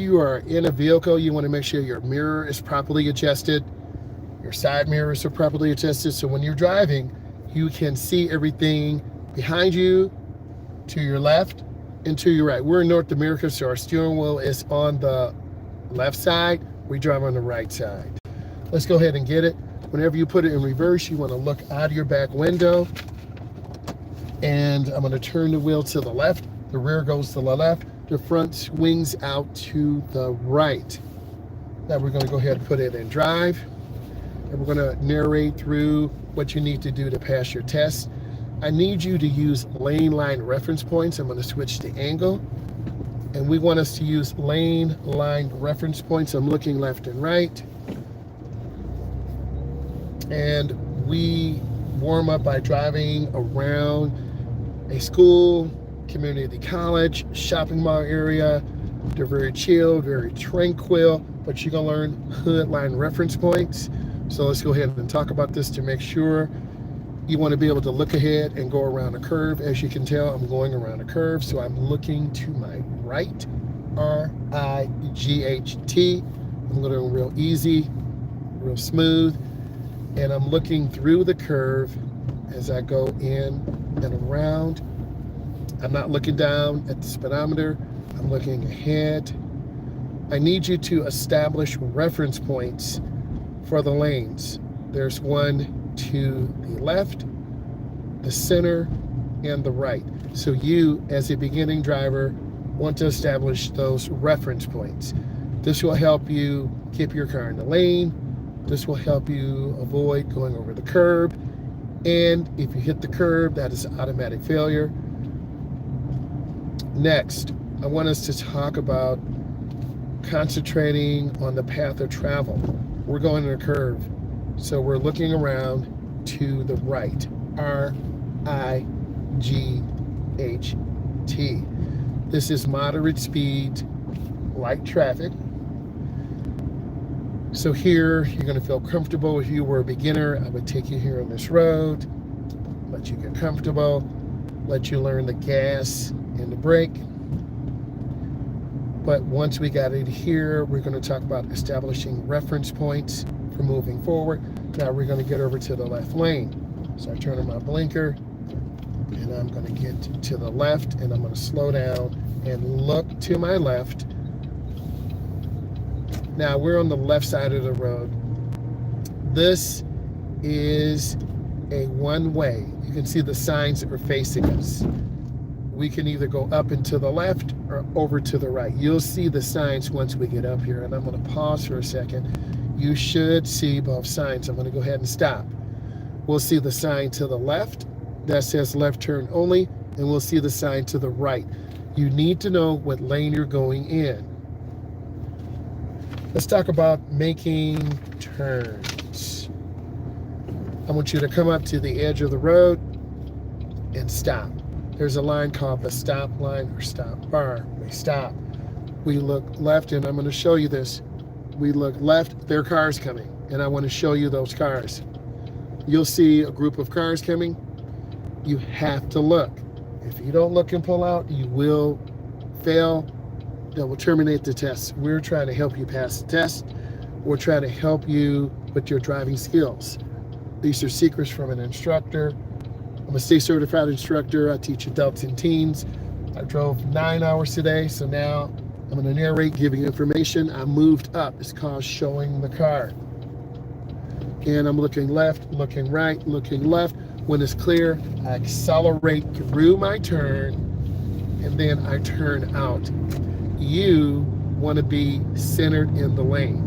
you are in a vehicle, you want to make sure your mirror is properly adjusted, your side mirrors are properly adjusted, so when you're driving, you can see everything behind you, to your left, and to your right. We're in North America, so our steering wheel is on the left side. We drive on the right side. Let's go ahead and get it. Whenever you put it in reverse, you want to look out of your back window. And I'm going to turn the wheel to the left. The rear goes to the left. The front swings out to the right. Now we're going to go ahead and put it in drive. And we're going to narrate through what you need to do to pass your test. I need you to use lane line reference points. I'm going to switch the angle. And we want us to use lane line reference points. I'm looking left and right. And we warm up by driving around a school, community college, shopping mall area. They're very chill, very tranquil, but you're gonna learn hood line reference points. So let's go ahead and talk about this to make sure. You want to be able to look ahead and go around a curve. As you can tell, I'm going around a curve, so I'm looking to my right, R-I-G-H-T. I'm going real easy, real smooth, and I'm looking through the curve as I go in and around. I'm not looking down at the speedometer. I'm looking ahead. I need you to establish reference points for the lanes. There's one to the left, the center, and the right. So you, as a beginning driver, want to establish those reference points. This will help you keep your car in the lane. This will help you avoid going over the curb. And if you hit the curb, that is automatic failure. Next, I want us to talk about concentrating on the path of travel. We're going in a curve, so we're looking around to the right, R-I-G-H-T. This is moderate speed, light traffic. So here, you're gonna feel comfortable. If you were a beginner, I would take you here on this road, let you get comfortable, let you learn the gas and the brake. But once we got it here, we're gonna talk about establishing reference points for moving forward. Now we're gonna get over to the left lane. So I turn on my blinker and I'm gonna get to the left and I'm gonna slow down and look to my left. Now we're on the left side of the road. This is a one-way. You can see the signs that are facing us. We can either go up and to the left or over to the right. You'll see the signs once we get up here, and I'm gonna pause for a second. You should see both signs. I'm gonna go ahead and stop. We'll see the sign to the left that says left turn only, and we'll see the sign to the right. You need to know what lane you're going in. Let's talk about making turns. I want you to come up to the edge of the road and stop. There's a line called the stop line or stop bar. We stop. We look left, and I'm going to show you this. We look left, there are cars coming, and I want to show you those cars. You'll see a group of cars coming. You have to look. If you don't look and pull out, you will fail. That will terminate the test. We're trying to help you pass the test. We're trying to help you with your driving skills. These are secrets from an instructor. I'm a state certified instructor. I teach adults and teens. I drove 9 hours today, so now I'm going to narrate, giving information. I moved up. It's called showing the car. And I'm looking left, looking right, looking left. When it's clear, I accelerate through my turn, and then I turn out. You want to be centered in the lane.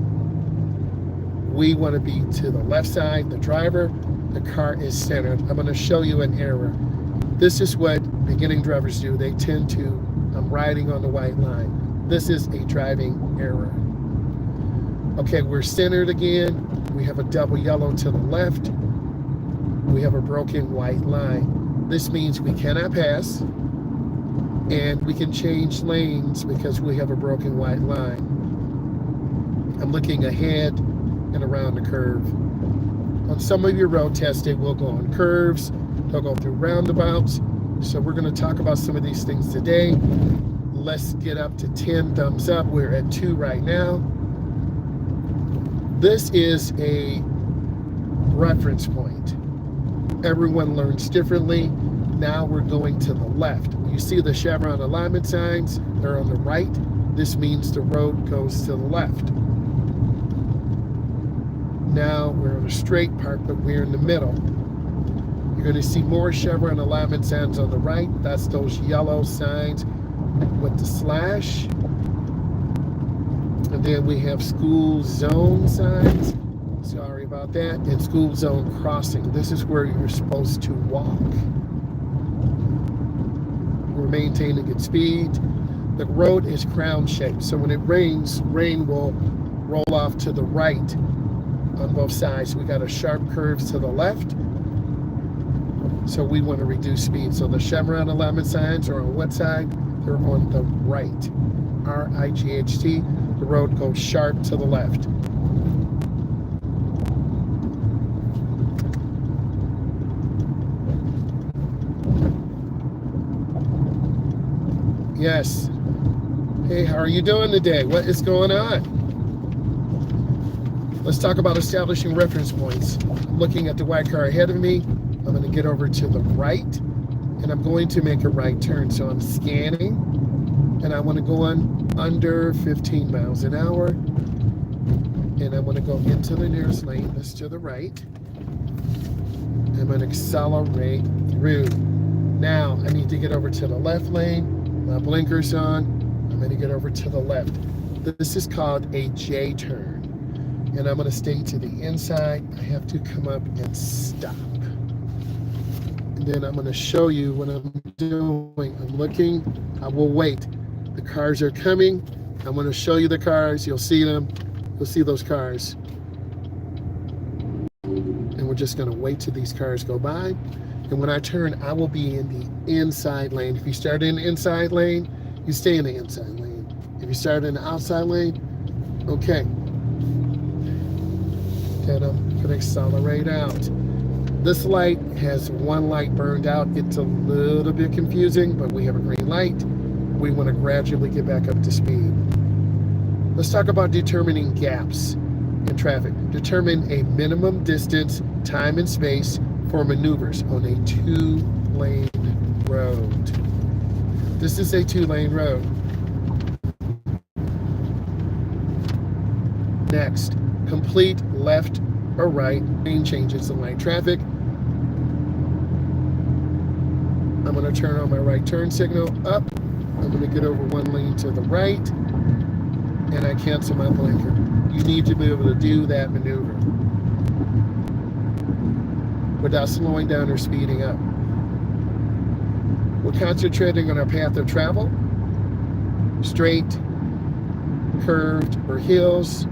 We want to be to the left side, the driver. The car is centered. I'm going to show you an error. This is what beginning drivers do. They tend to, I'm riding on the white line. This is a driving error. Okay, we're centered again. We have a double yellow to the left. We have a broken white line. This means we cannot pass, and we can change lanes because we have a broken white line. I'm looking ahead and around the curve. On some of your road tests, they will go on curves, they'll go through roundabouts. So we're going to talk about some of these things today. Let's get up to 10 thumbs up. We're at 2 right now. This is a reference point. Everyone learns differently. Now we're going to the left. You see the chevron alignment signs? They're on the right. This means the road goes to the left. Now we're on a straight part, but we're in the middle. You're going to see more chevron alignment signs on the right. That's those yellow signs with the slash. And then we have school zone signs. Sorry about that. And school zone crossing. This is where you're supposed to walk. We're maintaining its speed. The road is crown shaped. So when it rains, rain will roll off to the right on both sides. We got a sharp curve to the left. So we want to reduce speed. So the chevron alignment signs are on what side? They're on the right. R-I-G-H-T. The road goes sharp to the left. Yes. Hey, how are you doing today? What is going on? Let's talk about establishing reference points. I'm looking at the white car ahead of me. I'm going to get over to the right, and I'm going to make a right turn. So I'm scanning, and I want to go on under 15 miles an hour, and I want to go into the nearest lane. That's to the right. I'm going to accelerate through. Now I need to get over to the left lane. My blinker's on. I'm going to get over to the left. This is called a J turn, and I'm going to stay to the inside. I have to come up and stop. And then I'm going to show you what I'm doing. I'm looking. I will wait. The cars are coming. I'm going to show you the cars. You'll see them. You'll see those cars. And we're just going to wait till these cars go by. And when I turn, I will be in the inside lane. If you start in the inside lane, you stay in the inside lane. If you start in the outside lane, okay. Then I'm going to accelerate out. This light has one light burned out. It's a little bit confusing, but we have a green light. We want to gradually get back up to speed. Let's talk about determining gaps in traffic. Determine a minimum distance, time, and space for maneuvers on a 2-lane road. This is a 2-lane road. Next, complete left or right lane changes in lane traffic. I'm going to turn on my right turn signal up. I'm going to get over one lane to the right, and I cancel my blinker. You need to be able to do that maneuver without slowing down or speeding up. We're concentrating on our path of travel, straight, curved, or hills.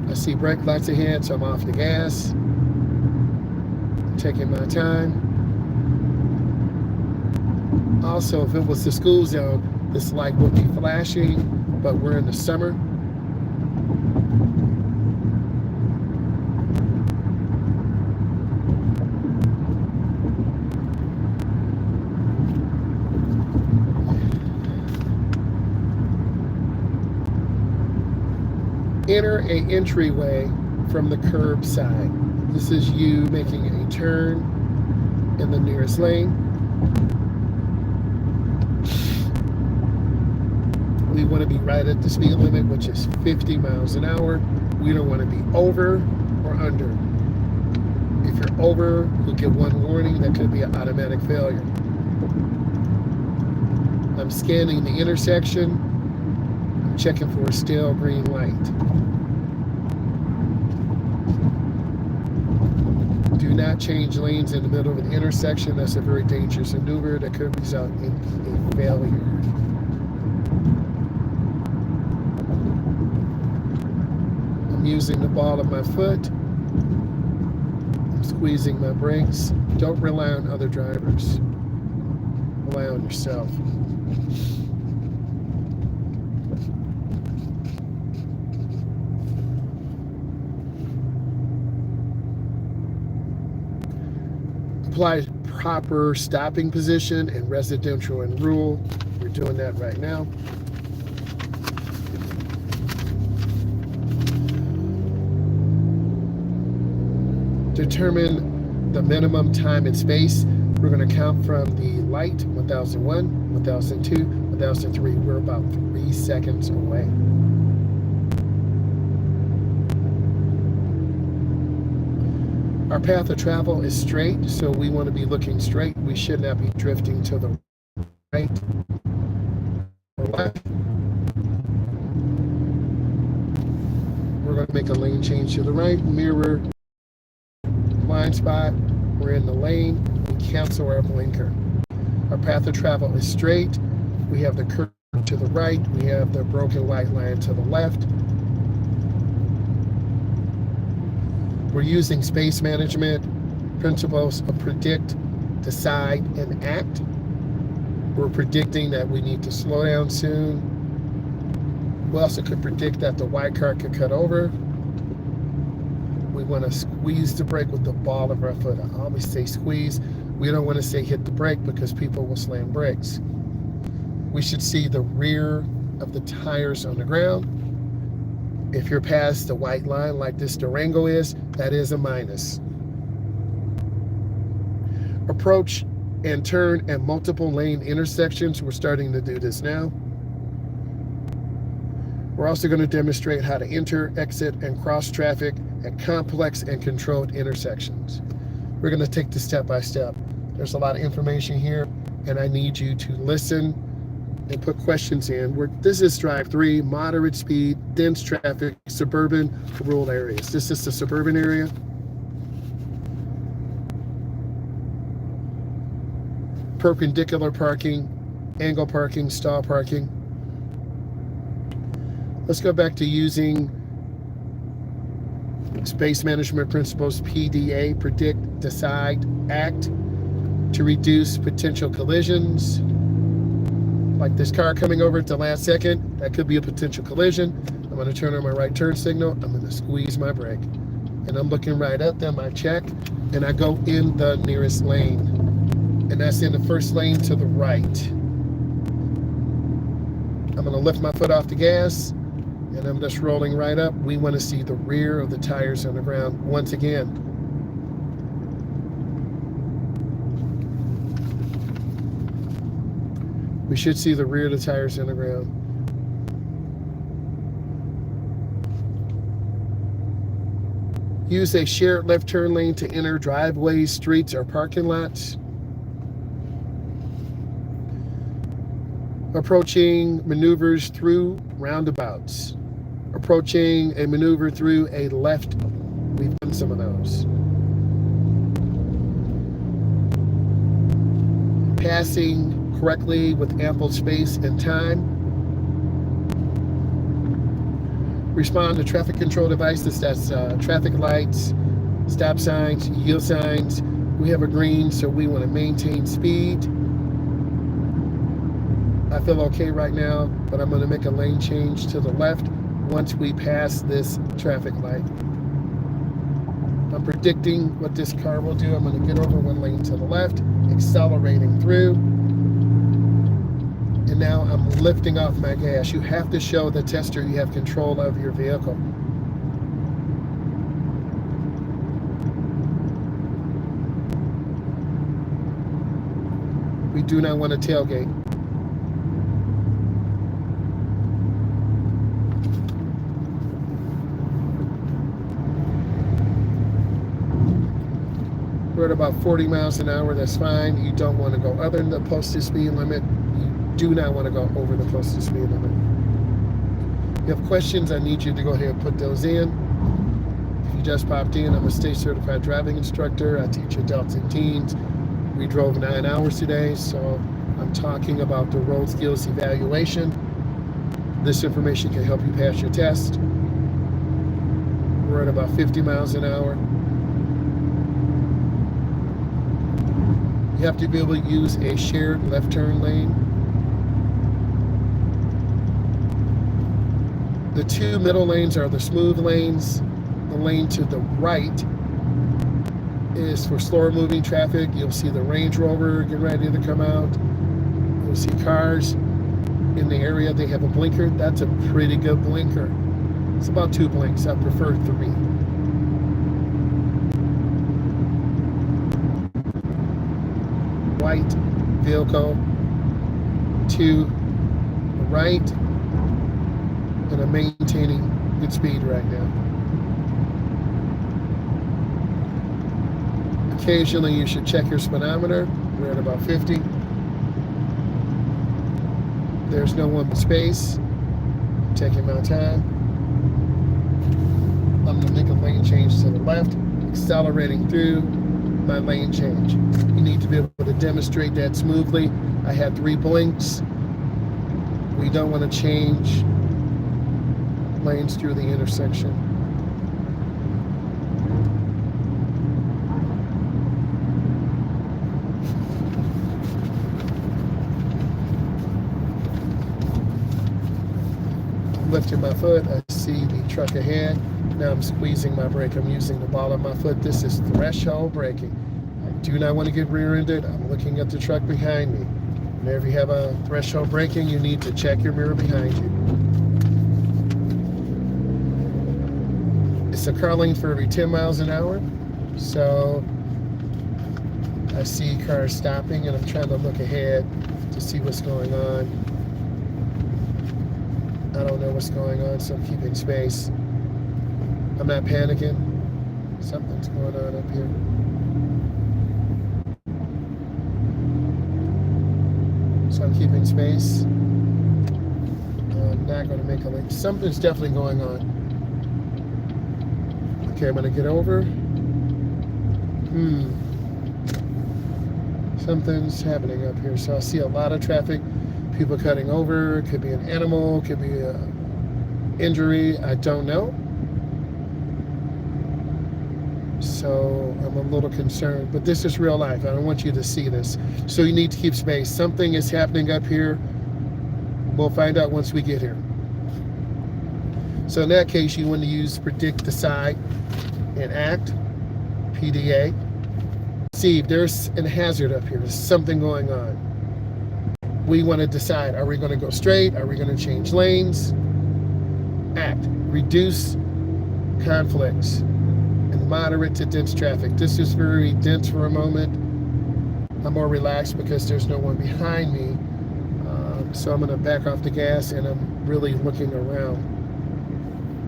I see brake lights ahead, so I'm off the gas. I'm taking my time. Also, if it was the school zone, this light would be flashing, but we're in the summer. Enter an entryway from the curb side. This is you making a turn in the nearest lane. We want to be right at the speed limit, which is 50 miles an hour. We don't want to be over or under. If you're over, you'll get one warning. That could be an automatic failure. I'm scanning the intersection. I'm checking for a still green light. Do not change lanes in the middle of an intersection. That's a very dangerous maneuver that could result in a failure. I'm using the ball of my foot. I'm squeezing my brakes. Don't rely on other drivers. Rely on yourself. Apply proper stopping position in residential and rural. We're doing that right now. determine the minimum time and space. We're going to count from the light, 1001, 1002, 1003. We're about 3 seconds away. Our path of travel is straight, so we want to be looking straight. We should not be drifting to the right or left. We're going to make a lane change to the right, mirror blind spot. We're in the lane. We cancel our blinker. Our path of travel is straight. We have the curve to the right. We have the broken white line to the left. We're using space management principles of predict, decide, and act. We're predicting that we need to slow down soon. We also could predict that the white car could cut over. We want to squeeze the brake with the ball of our foot. I always say squeeze. We don't want to say hit the brake because people will slam brakes. We should see the rear of the tires on the ground. If you're past the white line like this Durango is, that is a minus. Approach and turn at multiple lane intersections. We're starting to do this now. We're also going to demonstrate how to enter, exit, and cross traffic at complex and controlled intersections. We're going to take this step by step. There's a lot of information here, and I need you to listen and put questions in. This is drive 3, moderate speed, dense traffic, suburban, rural areas. This is the suburban area. Perpendicular parking, angle parking, stall parking. Let's go back to using space management principles, PDA, predict, decide, act, to reduce potential collisions. Like this car coming over at the last second, that could be a potential collision. I'm going to turn on my right turn signal. I'm going to squeeze my brake. And I'm looking right at them. I check, and I go in the nearest lane. And that's in the first lane to the right. I'm going to lift my foot off the gas, and I'm just rolling right up. We want to see the rear of the tires on the ground once again. We should see the rear of the tires on the ground. Use a shared left turn lane to enter driveways, streets, or parking lots. Approaching maneuvers through roundabouts. Approaching a maneuver through a left. We've done some of those. Passing correctly with ample space and time. Respond to traffic control devices. That's traffic lights, stop signs, yield signs. We have a green, so we want to maintain speed. I feel okay right now, but I'm going to make a lane change to the left once we pass this traffic light. I'm predicting what this car will do. I'm going to get over one lane to the left, accelerating through. And now I'm lifting off my gas. You have to show the tester you have control of your vehicle. We do not want to tailgate. We're at about 40 miles an hour. That's fine. You don't want to go other than the posted speed limit. Do not want to go over the posted speed limit. If you have questions, I need you to go ahead and put those in. If you just popped in, I'm a state certified driving instructor. I teach adults and teens. We drove 9 hours today, so I'm talking about the road skills evaluation. This information can help you pass your test. We're at about 50 miles an hour. You have to be able to use a shared left turn lane. The two middle lanes are the smooth lanes. The lane to the right is for slower moving traffic. You'll see the Range Rover getting ready to come out. You'll see cars in the area. They have a blinker. That's a pretty good blinker. It's about 2 blinks. I prefer 3. white vehicle to the right, and I'm maintaining good speed right now. Occasionally you should check your speedometer. We're at about 50. There's no one space. I'm taking my time. I'm going to make a lane change to the left, accelerating through my lane change. You need to be able to demonstrate that smoothly. I had 3 blinks. We don't want to change lanes through the intersection. Lifting my foot, I see the truck ahead. Now I'm squeezing my brake. I'm using the ball of my foot. This is threshold braking. I do not want to get rear-ended. I'm looking at the truck behind me. Whenever you have a threshold braking, you need to check your mirror behind you. It's a car lane for every 10 miles an hour. So I see cars stopping and I'm trying to look ahead to see what's going on. I don't know what's going on, so I'm keeping space. I'm not panicking. Something's going on up here. So I'm keeping space. I'm not going to make a lane. Something's definitely going on. Okay, I'm going to get over. Something's happening up here. So I see a lot of traffic. People cutting over. It could be an animal. It could be an injury. I don't know. So I'm a little concerned. But this is real life. I don't want you to see this. So you need to keep space. Something is happening up here. We'll find out once we get here. So in that case, you want to use predict, decide, and act. PDA. See if there's a hazard up here. There's something going on. We want to decide, are we going to go straight? Are we going to change lanes? Act. Reduce conflicts and moderate to dense traffic. This is very dense for a moment. I'm more relaxed because there's no one behind me. So I'm going to back off the gas and I'm really looking around.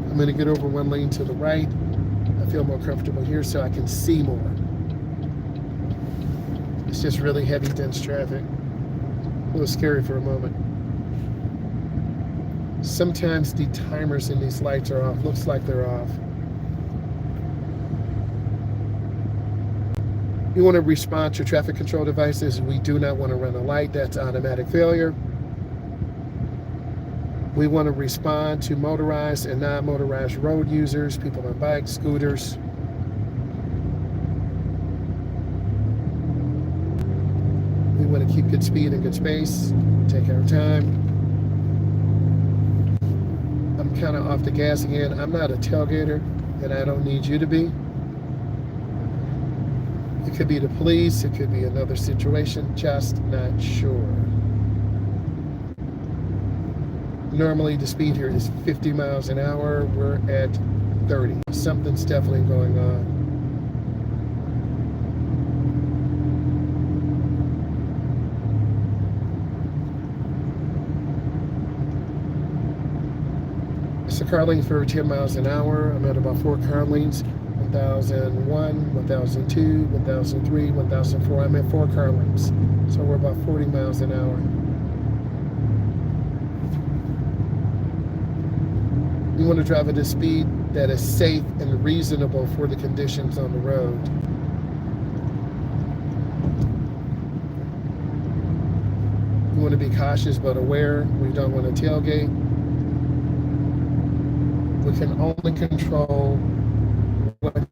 I'm going to get over one lane to the right. I feel more comfortable here so I can see more. It's just really heavy, dense traffic. A little scary for a moment. Sometimes the timers in these lights are off. Looks like they're off. You want to respond to traffic control devices. We do not want to run a light. That's automatic failure. We want to respond to motorized and non-motorized road users, people on bikes, scooters. We want to keep good speed and good space, take our time. I'm kind of off the gas again. I'm not a tailgater, and I don't need you to be. It could be the police, it could be another situation, just not sure. Normally the speed here is 50 miles an hour. We're at 30. Something's definitely going on. It's a car lane for 10 miles an hour. I'm at about 4 car lanes. 1001, 1002, 1003, 1004. I'm at 4 car lanes. So we're about 40 miles an hour. You want to drive at a speed that is safe and reasonable for the conditions on the road. You want to be cautious but aware. We don't want to tailgate. We can only control what.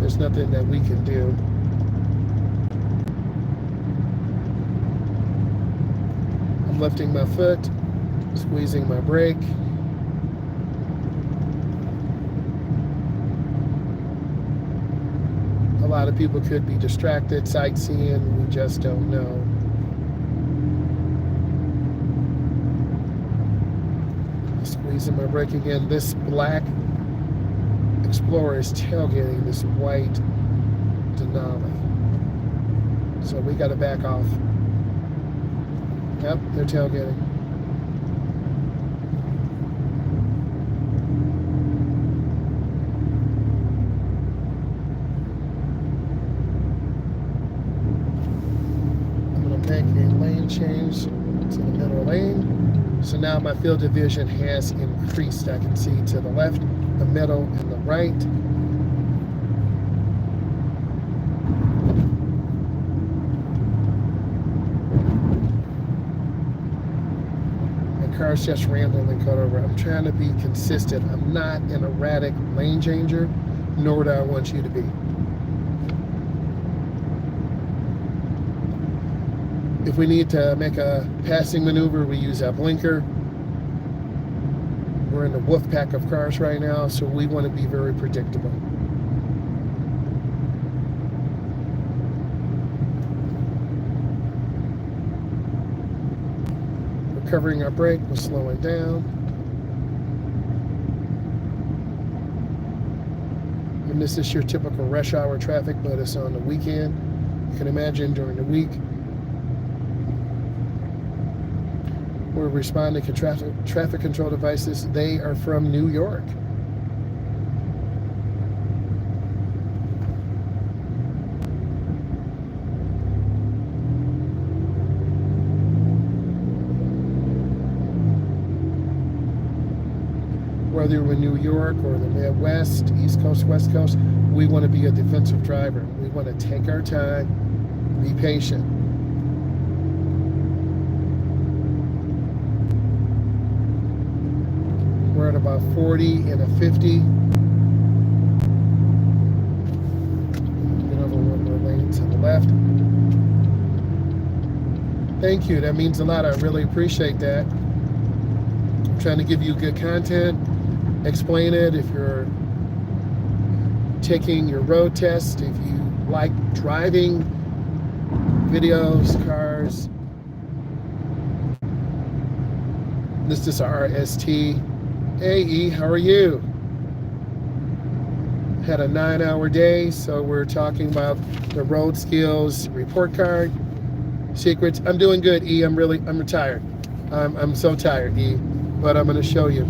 There's nothing that we can do. I'm lifting my foot, squeezing my brake. A lot of people could be distracted, sightseeing, we just don't know. Squeezing my brake again. This black Explorer is tailgating this white Denali. So we got to back off. Yep, they're tailgating. I'm going to make a lane change to the middle lane. So now my field of vision has increased. I can see to the left, the middle, and the right. Cars just randomly cut over. I'm trying to be consistent. I'm not an erratic lane changer, nor do I want you to be. If we need to make a passing maneuver, we use our blinker. We're in the wolf pack of cars right now, so we want to be very predictable. Covering our brake, we're slowing down. And this is your typical rush hour traffic, but it's on the weekend. You can imagine during the week, we're responding to traffic control devices. They are from New York. Whether we're in New York or the Midwest, East Coast, West Coast, we want to be a defensive driver. We want to take our time, be patient. We're at about 40 and a 50. Get over one more lane to the left. Thank you. That means a lot. I really appreciate that. I'm trying to give you good content. Explain it if you're taking your road test, if you like driving videos, cars. This is our RST. Hey E, how are you? Had a 9-hour day, so we're talking about the road skills report card, secrets. I'm doing good, E. I'm retired. I'm so tired, E, but I'm going to show you.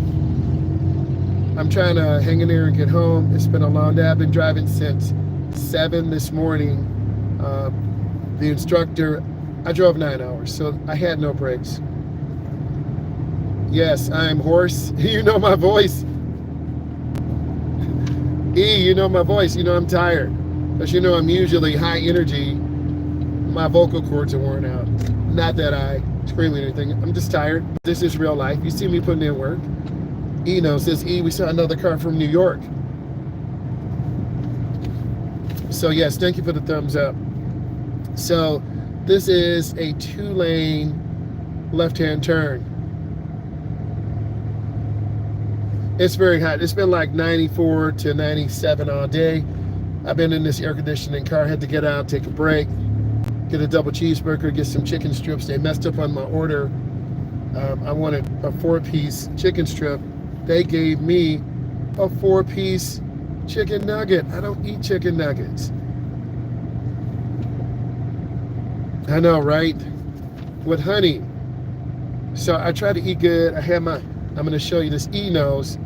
I'm trying to hang in there and get home. It's been a long day. I've been driving since 7 this morning. The instructor, I drove 9 hours, so I had no breaks. Yes, I'm hoarse. You know my voice. E, you know my voice. You know I'm tired. Because you know I'm usually high energy. My vocal cords are worn out. Not that I scream or anything. I'm just tired. This is real life. You see me putting in work. E says, E, we saw another car from New York. So yes, thank you for the thumbs up. So this is a 2-lane left-hand turn. It's very hot. It's been like 94 to 97 all day. I've been in this air conditioning car. Had to get out, take a break, get a double cheeseburger, get some chicken strips. They messed up on my order. I wanted a 4-piece chicken strip. They gave me a 4-piece chicken nugget. I don't eat chicken nuggets. I know, right? With honey. So I try to eat good. I'm going to show you this. E knows.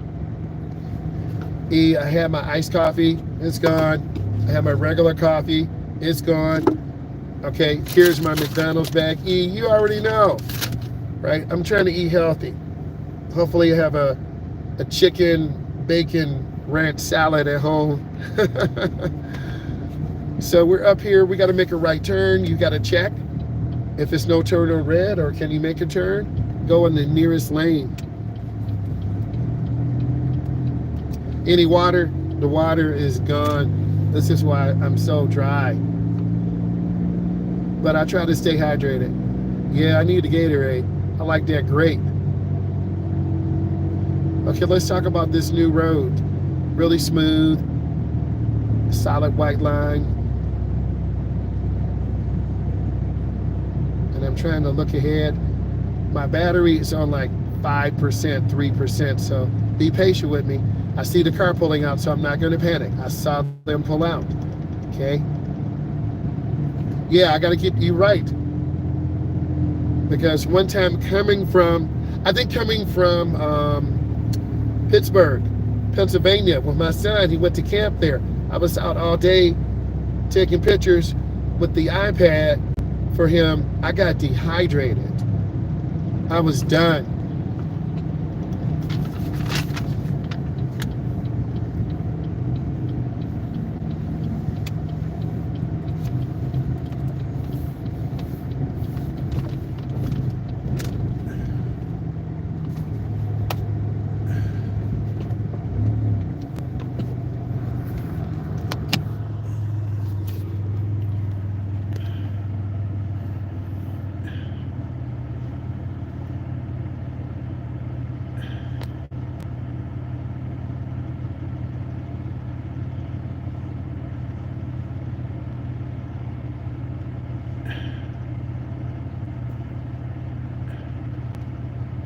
E, I had my iced coffee. It's gone. I have my regular coffee. It's gone. Okay, here's my McDonald's bag. E, you already know, right? I'm trying to eat healthy. Hopefully you have a chicken bacon ranch salad at home. So we're up here. We got to make a right turn. You got to check if it's no turn on red, or can you make a turn? Go in the nearest lane. Any water? The water is gone. This is why I'm so dry. But I try to stay hydrated. Yeah, I need a Gatorade. I like that grape. Okay, let's talk about this new road. Really smooth, solid white line. And I'm trying to look ahead. My battery is on like 5%, 3%, so be patient with me. I see the car pulling out, so I'm not going to panic. I saw them pull out, okay? Yeah, I got to get you right. Because one time coming from Pittsburgh, Pennsylvania, with my son, he went to camp there. I was out all day taking pictures with the iPad for him. I got dehydrated. I was done.